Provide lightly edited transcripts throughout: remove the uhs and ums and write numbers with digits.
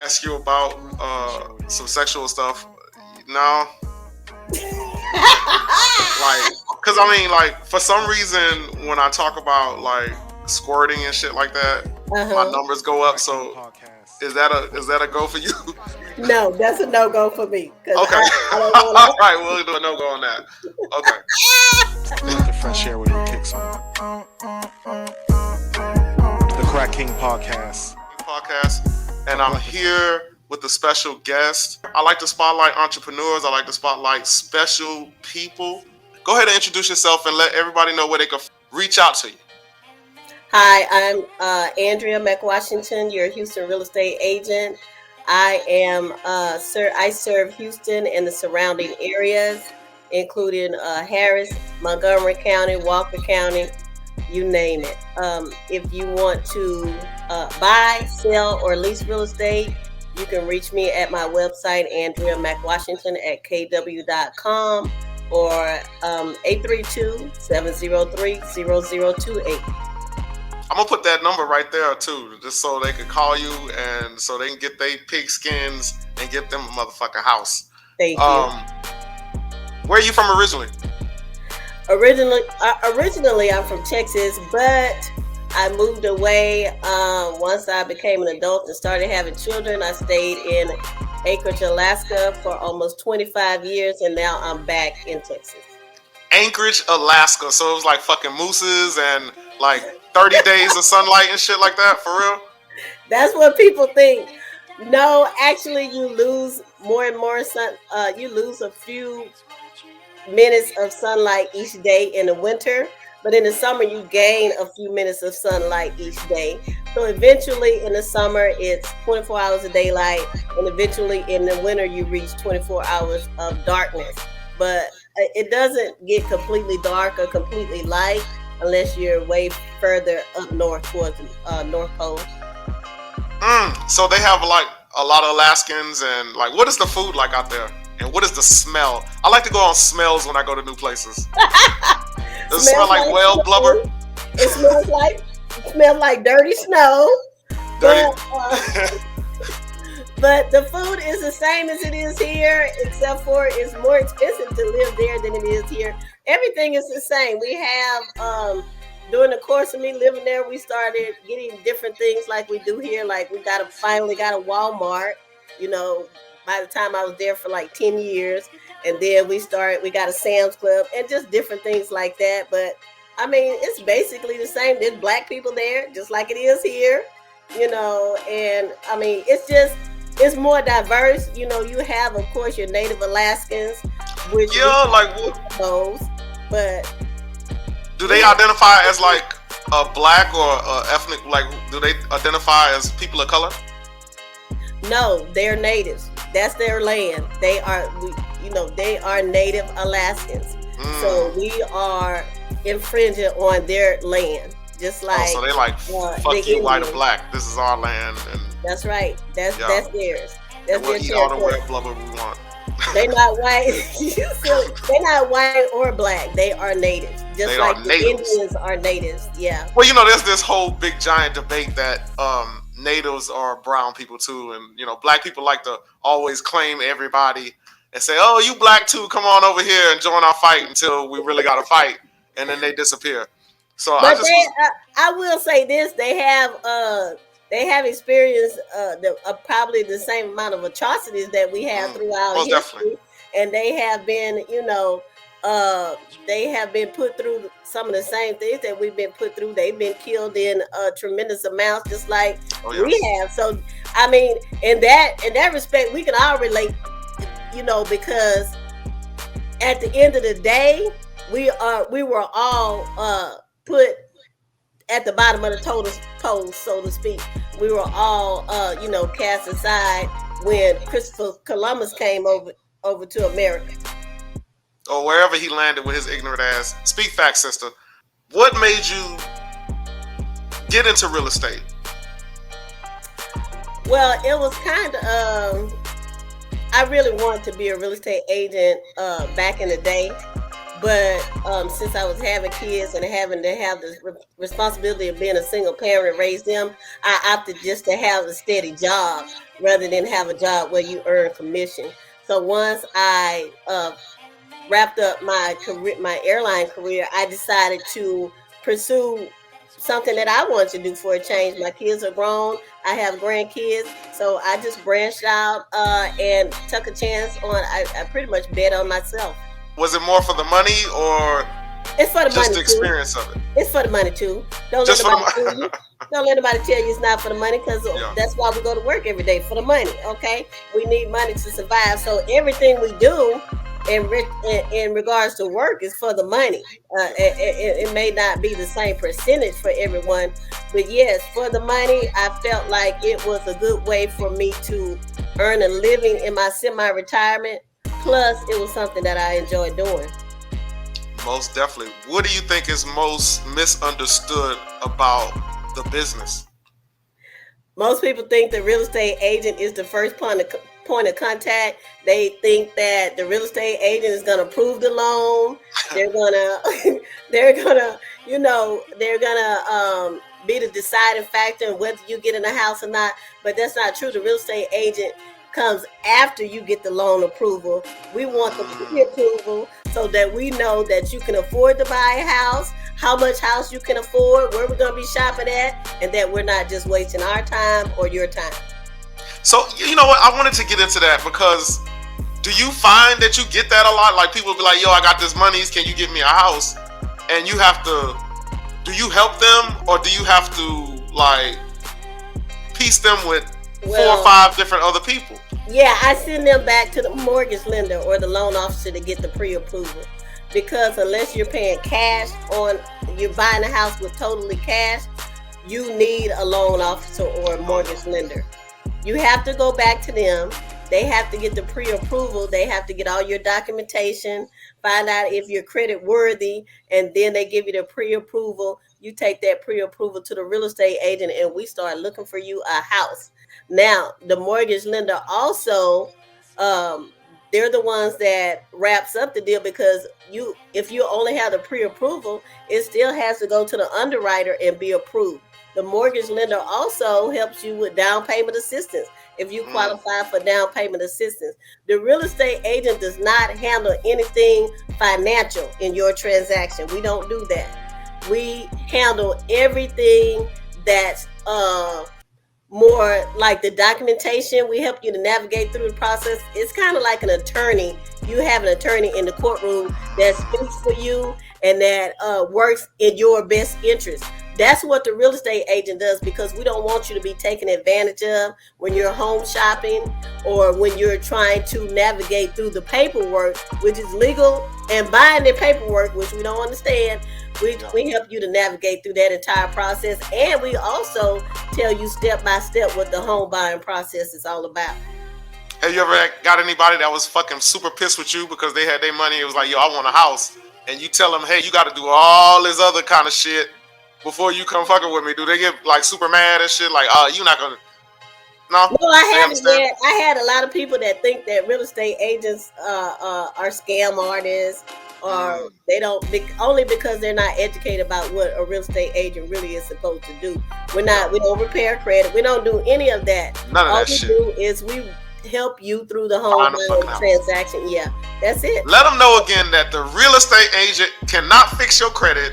ask you about some sexual stuff. No, like, cause I mean, like, for some reason, when I talk about like squirting and shit like that, my numbers go up. So, is that a go for you? No, that's a no-go for me. Okay. I don't All want right, we'll do a no go on that. Okay. Let the fresh air with your kicks on. The Crack King Podcast. And I'm here with a special guest. I like to spotlight entrepreneurs. I like to spotlight special people. Go ahead and introduce yourself and let everybody know where they can reach out to you. Hi, I'm Andrea.Mcwashington, your Houston real estate agent. I am, I serve Houston and the surrounding areas, including Harris, Montgomery County, Walker County, you name it. If you want to buy, sell, or lease real estate, you can reach me at my website, Andrea.Mcwashington at kw.com or 832-703-0028. I'm gonna put that number right there too, just so they can call you and so they can get their pigskins and get them a motherfucking house. Thank you. Where are you from originally? Originally, I'm from Texas, but I moved away once I became an adult and started having children. I stayed in Anchorage, Alaska for almost 25 years, and now I'm back in Texas. Anchorage, Alaska. So it was like fucking mooses and like 30 days of sunlight and shit like that, for real? That's what people think. No, actually, you lose more and more sun. You lose a few minutes of sunlight each day in the winter, but in the summer you gain a few minutes of sunlight each day. So eventually in the summer it's 24 hours of daylight, and eventually in the winter you reach 24 hours of darkness. But it doesn't get completely dark or completely light unless you're way further up north towards the North Pole. So they have like a lot of Alaskans, and like, what is the food like out there? And what is the smell? I like to go on smells when I go to new places. Does it smell like whale blubber? It smells like dirty snow. But the food is the same as it is here, except for it's more expensive to live there than it is here. Everything is the same. We have, during the course of me living there, we started getting different things like we do here. Like we finally got a Walmart, you know, by the time I was there for like 10 years. And then we got a Sam's Club and just different things like that. But I mean, it's basically the same. There's black people there, just like it is here, you know, and I mean, it's more diverse. You know, you have, of course, your Native Alaskans, which like those, but do they identify as like a black or ethnic? Like, do they identify as people of color? No, they're natives. That's their land. They are Native Alaskans. So we are infringing on their land, just like. So they like fuck you, white or black. This is our land, and that's right. That's theirs. That's we'll eat all the whale blubber we want. They're not white. They're not white or black. They are natives. Just they like are the natives. Indians are natives. Yeah. Well, you know, there's this whole big giant debate that natives are brown people too, and you know, black people like to always claim everybody and say, "Oh, you black too? Come on over here and join our fight," until we really got to fight, and then they disappear. So, but I will say this: they have experienced probably the same amount of atrocities that we have throughout history, definitely. And they have been, you know, they have been put through some of the same things that we've been put through. They've been killed in tremendous amounts, just like we have. So, I mean, in that respect, we can all relate, you know, because at the end of the day, we were all put at the bottom of the totem pole, so to speak. We were all, cast aside when Christopher Columbus came over to America. Or wherever he landed with his ignorant ass. Speak facts, sister. What made you get into real estate? Well, it was kind of, I really wanted to be a real estate agent back in the day. But since I was having kids and having to have the responsibility of being a single parent and raise them, I opted just to have a steady job rather than have a job where you earn commission. So once I wrapped up my career, my airline career, I decided to pursue something that I wanted to do for a change. My kids are grown. I have grandkids, so I just branched out and took a chance on. I pretty much bet on myself. Was it more for the money or it's for the just money the experience too. Of it? It's for the money too. Don't let nobody tell you. Don't let nobody tell you it's not for the money, because that's why we go to work every day, for the money. Okay, we need money to survive. So everything we do in regards to work is for the money. It may not be the same percentage for everyone, but yes, for the money. I felt like it was a good way for me to earn a living in my semi-retirement. Plus, it was something that I enjoyed doing. Most definitely. What do you think is most misunderstood about the business? Most people think the real estate agent is the first point of contact. They think that the real estate agent is going to approve the loan. They're gonna be the deciding factor in whether you get in a house or not. But that's not true. The real estate agent comes after you get the loan approval. We want the pre-approval so that we know that you can afford to buy a house, how much house you can afford, where we're going to be shopping at, and that we're not just wasting our time or your time. So, you know what? I wanted to get into that because do you find that you get that a lot? Like people be like, yo, I got this money. Can you give me a house? And you have to, do you help them or do you have to like piece them with 4 or 5 different other people? Yeah, I send them back to the mortgage lender or the loan officer to get the pre-approval. Because unless you're paying cash you're buying a house with totally cash, you need a loan officer or a mortgage lender. You have to go back to them. They have to get the pre-approval. They have to get all your documentation, find out if you're credit worthy, and then they give you the pre-approval. You take that pre-approval to the real estate agent, and we start looking for you a house. Now, the mortgage lender also, they're the ones that wraps up the deal, because if you only have the pre-approval, it still has to go to the underwriter and be approved. The mortgage lender also helps you with down payment assistance if you qualify for down payment assistance. The real estate agent does not handle anything financial in your transaction. We don't do that. We handle everything that's more like the documentation. We help you to navigate through the process. It's kind of like an attorney. You have an attorney in the courtroom that speaks for you and that works in your best interest. That's what the real estate agent does, because we don't want you to be taken advantage of when you're home shopping or when you're trying to navigate through the paperwork, which is legal, and buying the paperwork, which we don't understand. We help you to navigate through that entire process, and we also tell you step by step what the home buying process is all about. Have you ever got anybody that was fucking super pissed with you because they had their money? It was like, yo, I want a house. And you tell them, hey, you got to do all this other kind of shit before you come fucking with me. Do they get like super mad and shit? Like, you're not going to. No, I haven't yet. I had a lot of people that think that real estate agents are scam artists, or they don't, only because they're not educated about what a real estate agent really is supposed to do. We don't repair credit. We don't do any of that. None of that shit. All we do is we help you through the home transaction. Yeah, that's it. Let them know again that the real estate agent cannot fix your credit.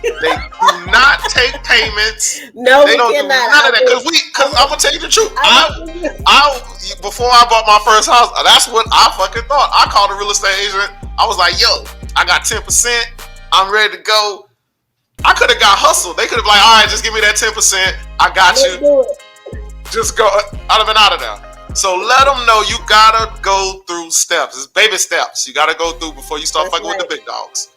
They do not take payments. No, they don't do none of that. Because I'm gonna tell you the truth. I before I bought my first house, that's what I fucking thought. I called a real estate agent. I was like, yo, I got 10%. I'm ready to go. I could have got hustled. They could have been like, all right, just give me that 10%. I got you. Just go. I'd have been out of there. So let them know you gotta go through steps. It's baby steps. You gotta go through before you start fucking with the big dogs.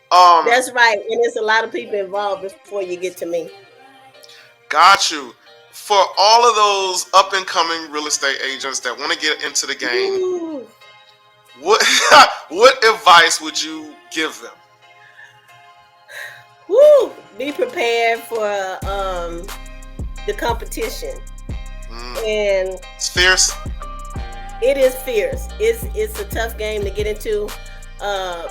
That's right, and there's a lot of people involved before you get to me. Got you. For all of those up and coming real estate agents that want to get into the game, what advice would you give them? Be prepared for the competition. And it's fierce. It is fierce. It's a tough game to get into.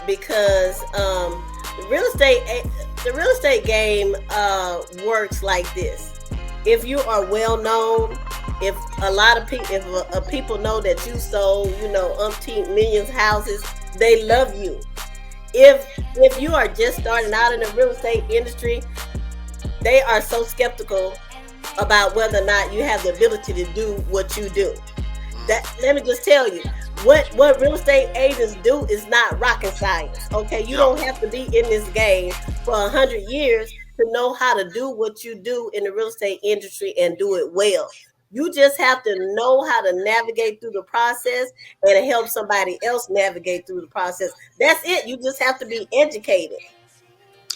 because the real estate game works like this. If you are well known, if a lot of people, if people know that you sold, umpteen millions houses, they love you. If you are just starting out in the real estate industry, they are so skeptical about whether or not you have the ability to do what you do. That, let me just tell you, what real estate agents do is not rocket science. Okay, you don't have to be in this game for 100 years to know how to do what you do in the real estate industry and do it well. You just have to know how to navigate through the process and help somebody else navigate through the process. That's it. You just have to be educated.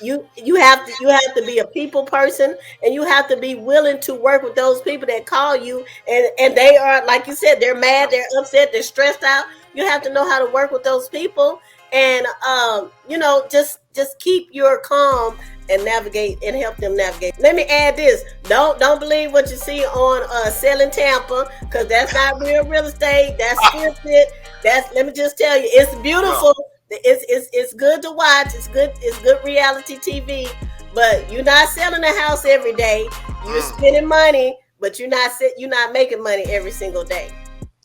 You have to be a people person, and you have to be willing to work with those people that call you, and they are, like you said, they're mad, they're upset, they're stressed out. You have to know how to work with those people, and just keep your calm and navigate and help them navigate. Let me add this: don't believe what you see on Selling Tampa, because that's not real estate. That's scripted. Let me just tell you, it's beautiful. It's good to watch. It's good reality TV. But you're not selling a house every day. You're spending money, but you're not making money every single day.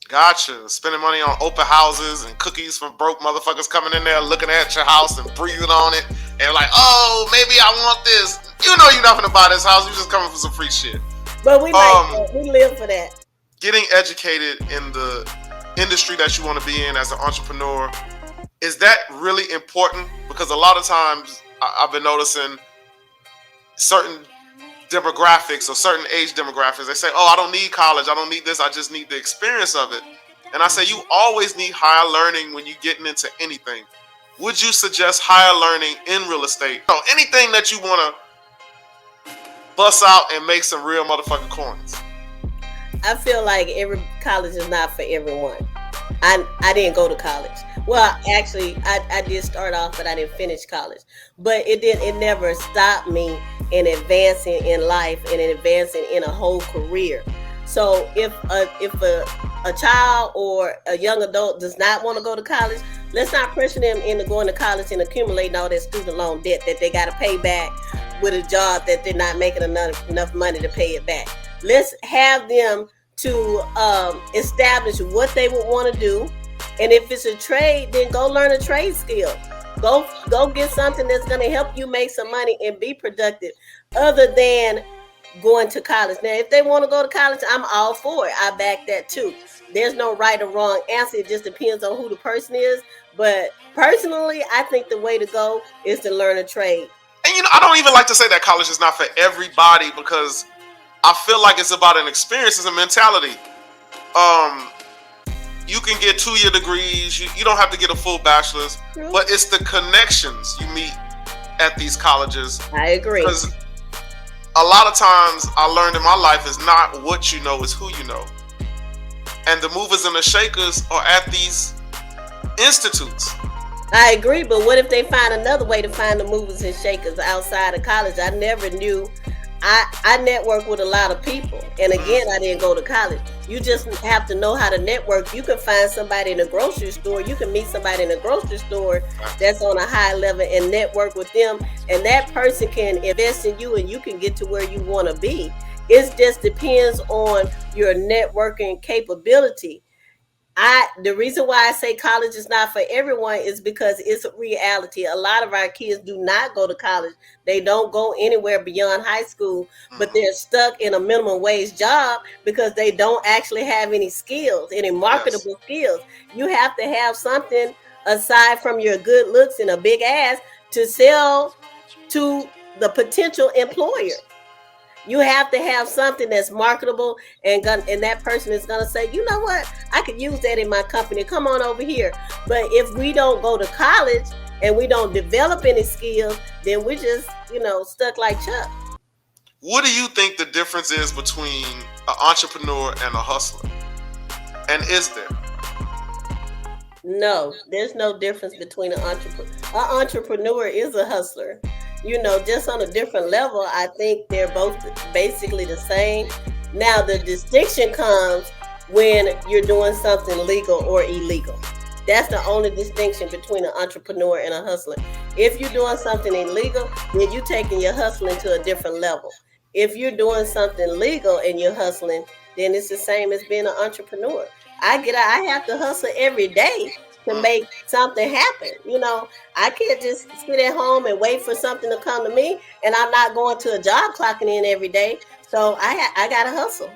Gotcha. Spending money on open houses and cookies from broke motherfuckers coming in there looking at your house and breathing on it and like, oh, maybe I want this. You know you're not gonna buy this house. You're just coming for some free shit. But we live for that. Getting educated in the industry that you want to be in as an entrepreneur, is that really important? Because a lot of times I've been noticing certain demographics or certain age demographics, they say, oh, I don't need college, I don't need this, I just need the experience of it. And I say, you always need higher learning when you're getting into anything. Would you suggest higher learning in real estate? No, anything that you want to bust out and make some real motherfucking coins. I feel like every college is not for everyone. I didn't go to college. Well, actually, I did start off, but I didn't finish college. But it never stopped me in advancing in life and in advancing in a whole career. So if a child or a young adult does not want to go to college, let's not pressure them into going to college and accumulating all that student loan debt that they got to pay back with a job that they're not making enough money to pay it back. Let's have them to establish what they would want to do. And if it's a trade, then go learn a trade skill. Go get something that's going to help you make some money and be productive, other than going to college. Now, if they want to go to college, I'm all for it. I back that too. There's no right or wrong answer. It just depends on who the person is. But personally, I think the way to go is to learn a trade. And I don't even like to say that college is not for everybody, because I feel like it's about an experience, it's a mentality. You can get 2-year degrees. You don't have to get a full bachelor's. True. But it's the connections you meet at these colleges. I agree. Because a lot of times I learned in my life is not what you know, it's who you know. And the movers and the shakers are at these institutes. I agree, but what if they find another way to find the movers and shakers outside of college? I never knew. I network with a lot of people. And again, I didn't go to college. You just have to know how to network. You can find somebody in a grocery store. You can meet somebody in a grocery store that's on a high level and network with them. And that person can invest in you and you can get to where you want to be. It just depends on your networking capability. The reason why I say college is not for everyone is because it's a reality. A lot of our kids do not go to college. They don't go anywhere beyond high school, but they're stuck in a minimum wage job because they don't actually have any skills, any marketable skills. You have to have something aside from your good looks and a big ass to sell to the potential employer. You have to have something that's marketable, and that person is going to say, you know what, I could use that in my company. Come on over here. But if we don't go to college and we don't develop any skills, then we're just, stuck like Chuck. What do you think the difference is between an entrepreneur and a hustler? And is there? No, there's no difference between an entrepreneur. An entrepreneur is a hustler. Just on a different level. I think they're both basically the same. Now, the distinction comes when you're doing something legal or illegal. That's the only distinction between an entrepreneur and a hustler. If you're doing something illegal, then you're taking your hustling to a different level. If you're doing something legal and you're hustling, then it's the same as being an entrepreneur. I have to hustle every day to make something happen. I can't just sit at home and wait for something to come to me, and I'm not going to a job clocking in every day. So I gotta hustle.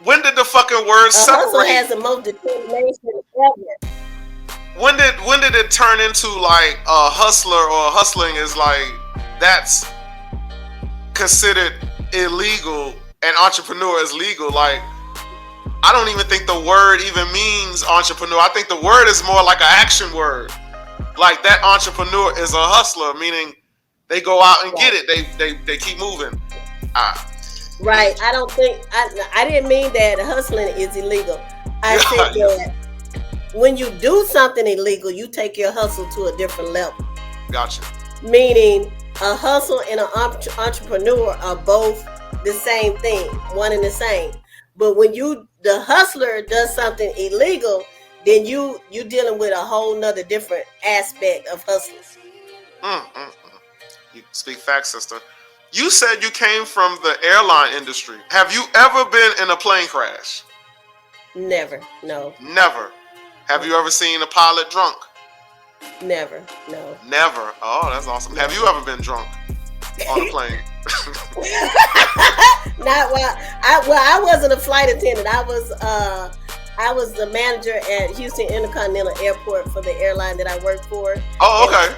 When did the fucking word separate? Hustle has the most determination ever. When did it turn into like a hustler or hustling is like that's considered illegal and entrepreneur is legal? Like, I don't even think the word even means entrepreneur. I think the word is more like an action word. Like that entrepreneur is a hustler, meaning they go out and get it. They keep moving. Right. I don't think I didn't mean that hustling is illegal. I said that when you do something illegal, you take your hustle to a different level. Gotcha. Meaning a hustle and an entrepreneur are both the same thing, one and the same. But when the hustler does something illegal, then you're dealing with a whole nother different aspect of hustling. You speak facts, sister. You said you came from the airline industry. Have you ever been in a plane crash? Never. No. Never. Have you ever seen a pilot drunk? Never. No. Never. Oh, that's awesome. Have you ever been drunk on a plane? Not I wasn't a flight attendant. I was the manager at Houston Intercontinental Airport for the airline that I worked for. Oh, okay.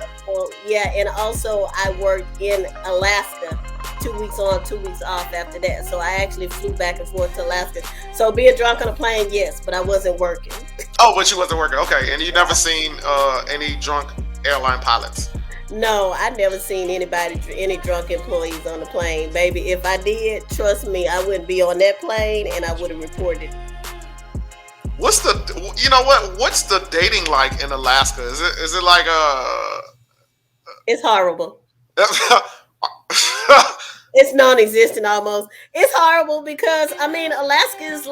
And also I worked in Alaska 2 weeks on, 2 weeks off after that. So I actually flew back and forth to Alaska. So being drunk on a plane, yes, but I wasn't working. Oh, but you wasn't working. Okay, and you never seen any drunk airline pilots? No, I never seen any drunk employees on the plane. Baby, if I did, trust me, I wouldn't be on that plane and I would have reported. What's the dating like in Alaska? Is it like It's horrible. It's non-existent almost. It's horrible because Alaska is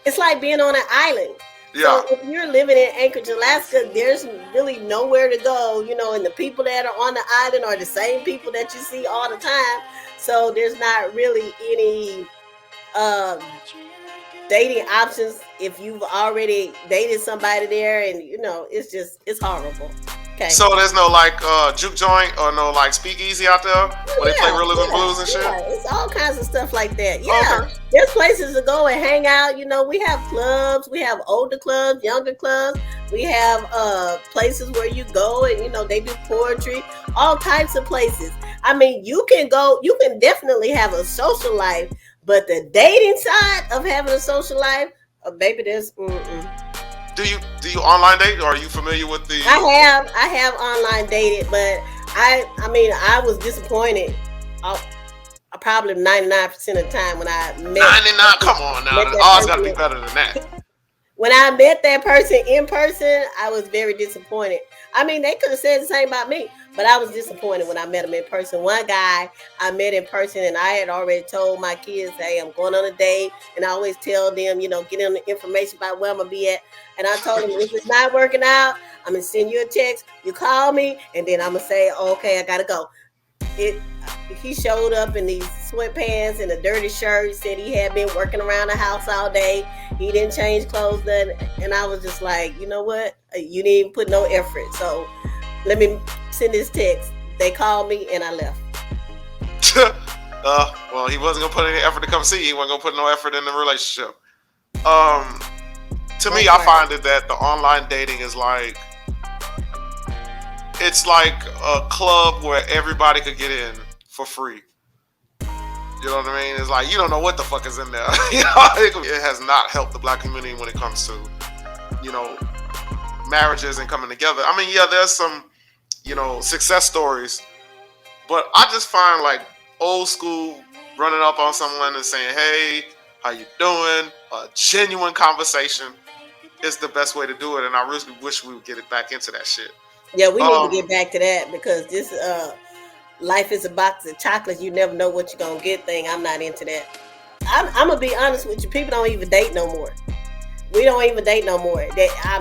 it's like being on an island. Yeah. So if you're living in Anchorage, Alaska, there's really nowhere to go, and the people that are on the island are the same people that you see all the time. So there's not really any dating options if you've already dated somebody there, and it's horrible. Okay. So there's no juke joint or no speakeasy out there where they play rhythm and blues and shit? Yeah, it's all kinds of stuff like that. Yeah. Okay. There's places to go and hang out. We have clubs. We have older clubs, younger clubs. We have places where you go and, they do poetry, all types of places. You can definitely have a social life, but the dating side of having a social life, baby, there's Do you online date, or are you familiar with the? I have online dated, but I was disappointed. Probably 99% of the time when I met 99. Come on now, the odds got to be better than that. When I met that person in person, I was very disappointed. They could have said the same about me, but I was disappointed when I met him in person. One guy I met in person, and I had already told my kids, hey, I'm going on a date, and I always tell them, get them the information about where I'm going to be at. And I told him, if it's not working out, I'm going to send you a text, you call me, and then I'm going to say, okay, I got to go. He showed up in these sweatpants and a dirty shirt, said he had been working around the house all day. He didn't change clothes, and I was just like, you know what? You didn't even put no effort. So let me send this text. They called me and I left. Well, he wasn't going to put any effort to come see you. He wasn't going to put no effort in the relationship. To me, I find it that the online dating is it's like a club where everybody could get in for free. You know what I mean? It's like you don't know what the fuck is in there. It has not helped the black community when it comes to, marriages and coming together. There's some, success stories, but I just find old school running up on someone and saying, "Hey, how you doing?" A genuine conversation is the best way to do it, and I really wish we would get it back into that shit. Yeah, we need to get back to that because this life is a box of chocolates. You never know what you're going to get thing. I'm not into that. I'm going to be honest with you. People don't even date no more. We don't even date no more. I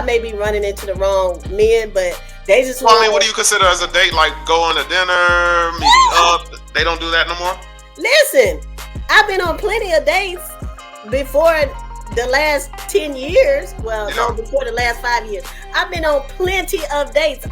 may be running into the wrong men, but they just Well, I mean, what want. do you consider as a date? Like going to dinner, meeting up? They don't do that no more? Listen, I've been on plenty of dates before the last 10 years. Well, no, before the last 5 years. I've been on plenty of dates.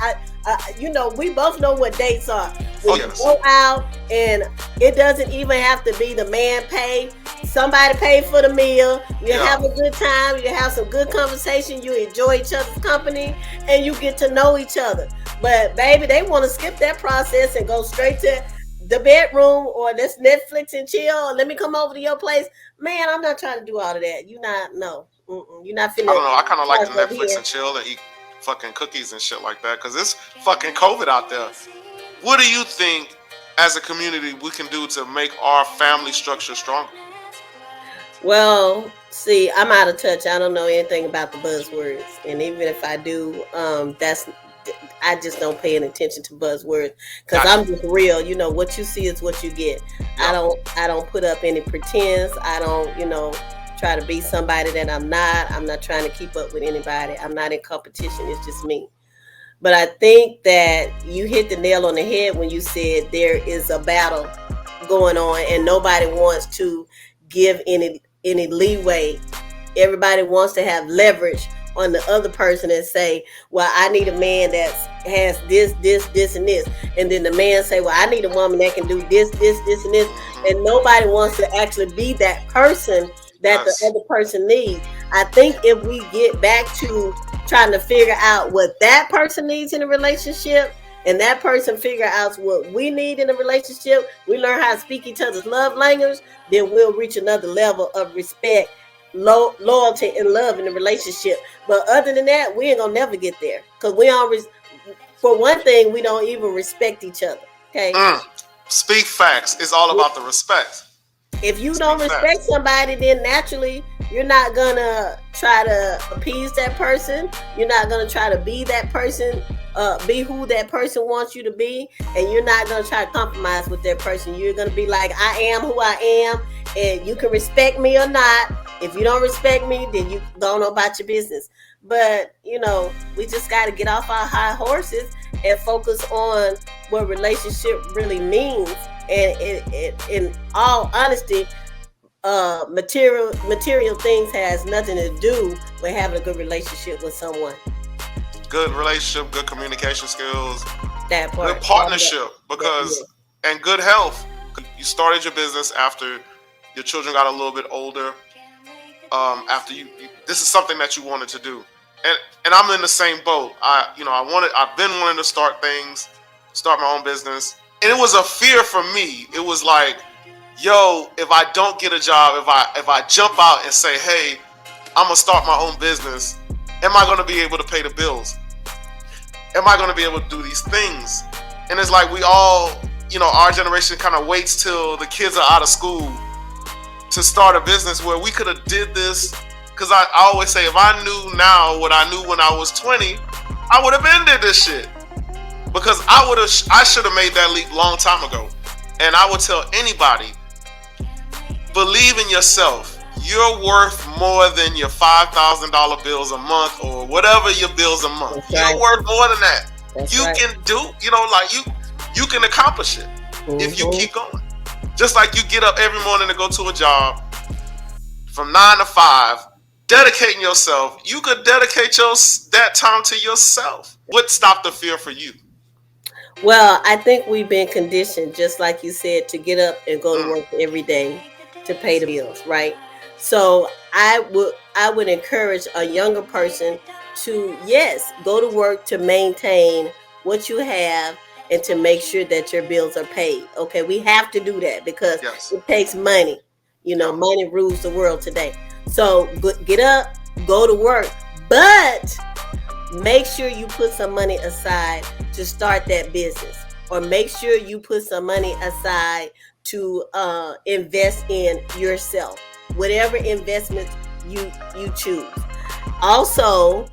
We both know what dates are. When you go out, and it doesn't even have to be the man pay. Somebody pay for the meal. You have a good time. You have some good conversation. You enjoy each other's company, and you get to know each other. But baby, they want to skip that process and go straight to the bedroom, or let's Netflix and chill, or let me come over to your place. Man, I'm not trying to do all of that. You're not finna. I don't know. I kind of like the Netflix and chill and eat fucking cookies and shit like that, because it's fucking COVID out there. What do you think as a community we can do to make our family structure stronger? Well, see, I'm out of touch. I don't know anything about the buzzwords, and even if I do, I just don't pay any attention to buzzwords because I'm just real. What you see is what you get. I don't put up any pretense. I don't, try to be somebody that I'm not. I'm not trying to keep up with anybody. I'm not in competition. It's just me. But I think that you hit the nail on the head when you said there is a battle going on and nobody wants to give any leeway. Everybody wants to have leverage on the other person and say, well, I need a man that has this, and this. And then the man say, well, I need a woman that can do this, and this. And nobody wants to actually be that person that the other person needs. I think if we get back to trying to figure out what that person needs in a relationship, and that person figure out what we need in a relationship, we learn how to speak each other's love language, then we'll reach another level of respect, loyalty, and love in the relationship. But other than that, we ain't gonna never get there, because we all for one thing, we don't even respect each other. Okay. Speak facts. It's all about the respect. If you don't respect somebody, then naturally you're not gonna try to appease that person. You're not gonna try to be that person, be who that person wants you to be, and you're not gonna try to compromise with that person. You're gonna be like, I am who I am, and you can respect me or not. If you don't respect me, then you don't know about your business. But we just got to get off our high horses and focus on what relationship really means. And in all honesty, material things has nothing to do with having a good relationship with someone. Good relationship, good communication skills, that part, good partnership, and good health. You started your business after your children got a little bit older. After you this is something that you wanted to do, and I'm in the same boat. I've been wanting to start my own business, and it was a fear for me. It was like, yo, if I don't get a job, if I jump out and say, hey, I'm gonna start my own business, am I gonna be able to pay the bills? Am I gonna be able to do these things? And it's like we all, our generation kind of waits till the kids are out of school to start a business, where we could have did this. Because I always say, if I knew now what I knew when I was 20, I would have ended this shit. Because I should have made that leap long time ago. And I would tell anybody, believe in yourself. You're worth more than your $5,000 bills a month, or whatever your bills a month. You're worth more than that. You can do, you can accomplish it if you keep going. Just like you get up every morning to go to a job from 9 to 5, dedicating yourself. You could dedicate that time to yourself. What stopped the fear for you? Well, I think we've been conditioned, just like you said, to get up and go to work every day to pay the bills, right? So I would encourage a younger person to, yes, go to work to maintain what you have and to make sure that your bills are paid. Okay, we have to do that because it takes money. Money rules the world today. So get up, go to work, but make sure you put some money aside to start that business, or make sure you put some money aside to invest in yourself, whatever investment you choose. Also,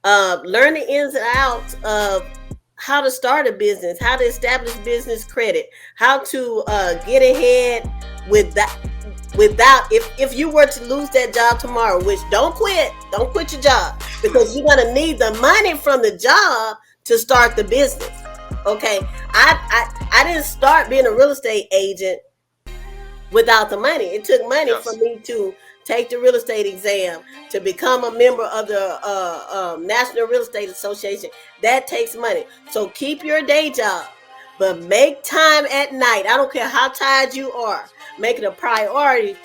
learn the ins and outs of how to start a business, how to establish business credit, how to get ahead with without, if you were to lose that job tomorrow, which don't quit your job, because you're gonna need the money from the job to start the business. Okay, I didn't start being a real estate agent without the money. It took money for me to take the real estate exam, to become a member of the National Real Estate Association. That takes money. So keep your day job, but make time at night. I don't care how tired you are. Make it a priority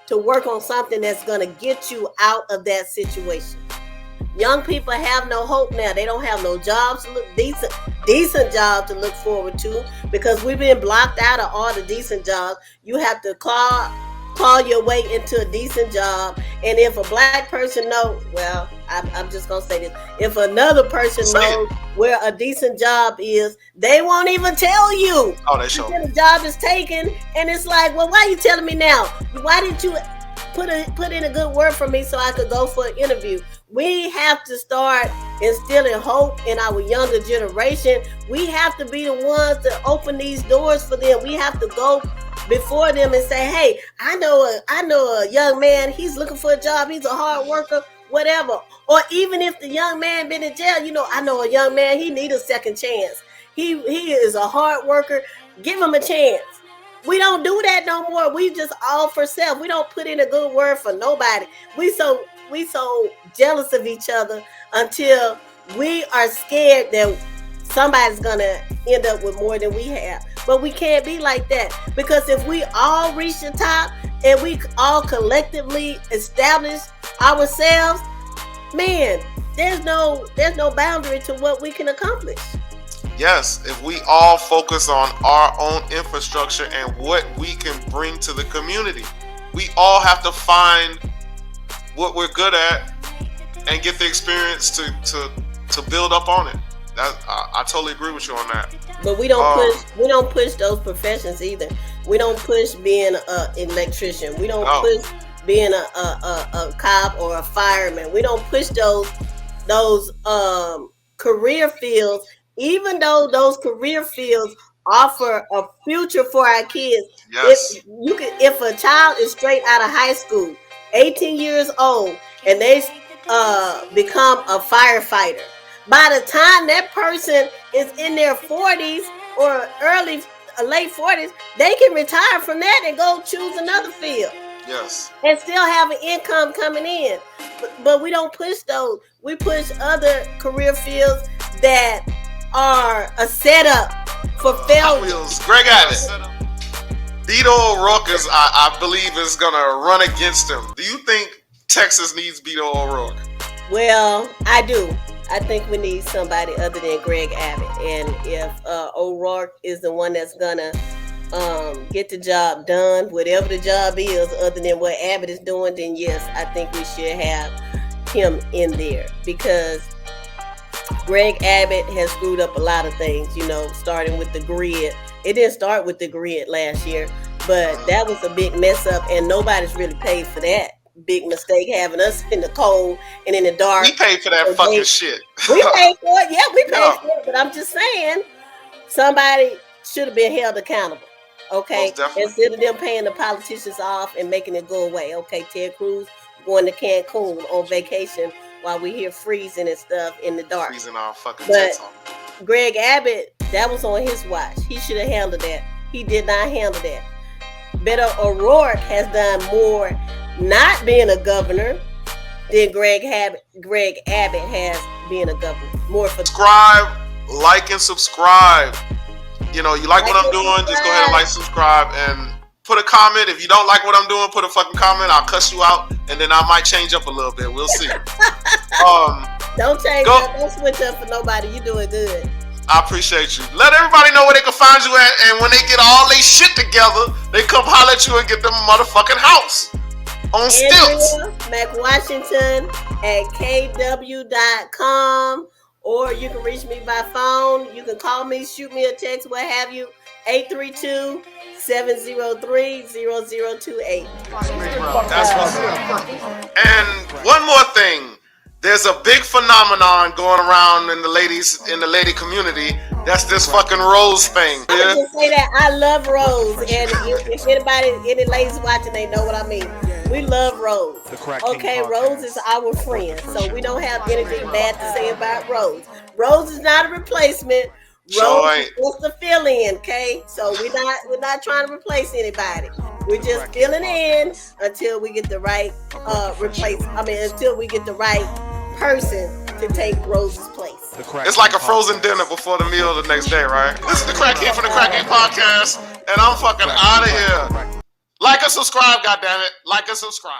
to work on something that's going to get you out of that situation. Young people have no hope now. They don't have no jobs to look decent jobs to look forward to, because we've been blocked out of all the decent jobs. You have to claw your way into a decent job. And if a black person knows, well, I'm just gonna say this: if another person knows where a decent job is, they won't even tell you. Oh, they sure. The job is taken, and it's like, well, why are you telling me now? Why didn't you put in a good word for me so I could go for an interview? We have to start instilling hope in our younger generation. We have to be the ones to open these doors for them. We have to go before them and say, hey, I know a young man, he's looking for a job, he's a hard worker, whatever. Or even if the young man been in jail, I know a young man, he need a second chance. He is a hard worker. Give him a chance. We don't do that no more. We just all for self. We don't put in a good word for nobody. We so jealous of each other until we are scared that somebody's gonna end up with more than we have. But we can't be like that, because if we all reach the top and we all collectively establish ourselves, man, there's no boundary to what we can accomplish. Yes, if we all focus on our own infrastructure and what we can bring to the community. We all have to find what we're good at and get the experience to build up on it. I totally agree with you on that. But we don't push those professions either. We don't push being an electrician. We don't push being a cop or a fireman. We don't push those career fields, even though those career fields offer a future for our kids. Yes. If a child is straight out of high school, 18 years old, and they become a firefighter, by the time that person is in their 40s or late 40s, they can retire from that and go choose another field. Yes. And still have an income coming in. But we don't push those. We push other career fields that are a setup for failure. Greg Abbott. Beto O'Rourke I believe is going to run against him. Do you think Texas needs Beto O'Rourke? Well, I do. I think we need somebody other than Greg Abbott. And if O'Rourke is the one that's going to get the job done, whatever the job is, other than what Abbott is doing, then yes, I think we should have him in there, because Greg Abbott has screwed up a lot of things, starting with the grid. It didn't start with the grid last year, but that was a big mess up, and nobody's really paid for that big mistake, having us in the cold and in the dark. We paid for that fucking shit. We paid for it. Yeah, we paid for it, but I'm just saying, somebody should have been held accountable. Okay, instead of them paying the politicians off and making it go away. Okay, Ted Cruz going to Cancun on vacation while we here freezing and stuff in the dark. Freezing our fucking tits off. Greg Abbott, that was on his watch. He should have handled that. He did not handle that. Beto O'Rourke has done more not being a governor than Greg Abbott has being a governor. More for subscribe, like, and subscribe. You like what I'm doing, just go ahead and like, subscribe, and put a comment. If you don't like what I'm doing, put a fucking comment. I'll cuss you out, and then I might change up a little bit. We'll see. Don't change up. Don't switch up for nobody. You doing good. I appreciate you. Let everybody know where they can find you at, and when they get all their shit together, they come holler at you and get them motherfucking house on stilts. Andrea.Mcwashington at kw.com. Or you can reach me by phone. You can call me, shoot me a text, what have you. 832-703-0028. That's what's up. And one more thing. There's a big phenomenon going around in the lady community That's this fucking Rose thing. I would just say that I love Rose, and if any ladies watching, they know what I mean. We love Rose. Okay, Rose is our friend, so we don't have anything bad to say about Rose. Rose is not a replacement. Rose is just a fill-in, okay? So we're not trying to replace anybody. We're just filling in until we get the right until we get the right person to take Rose's place. It's like a frozen dinner before the meal the next day, right? This is the Crack King from the Crack King Podcast, and I'm fucking out of here. Like and subscribe, goddammit. Like and subscribe.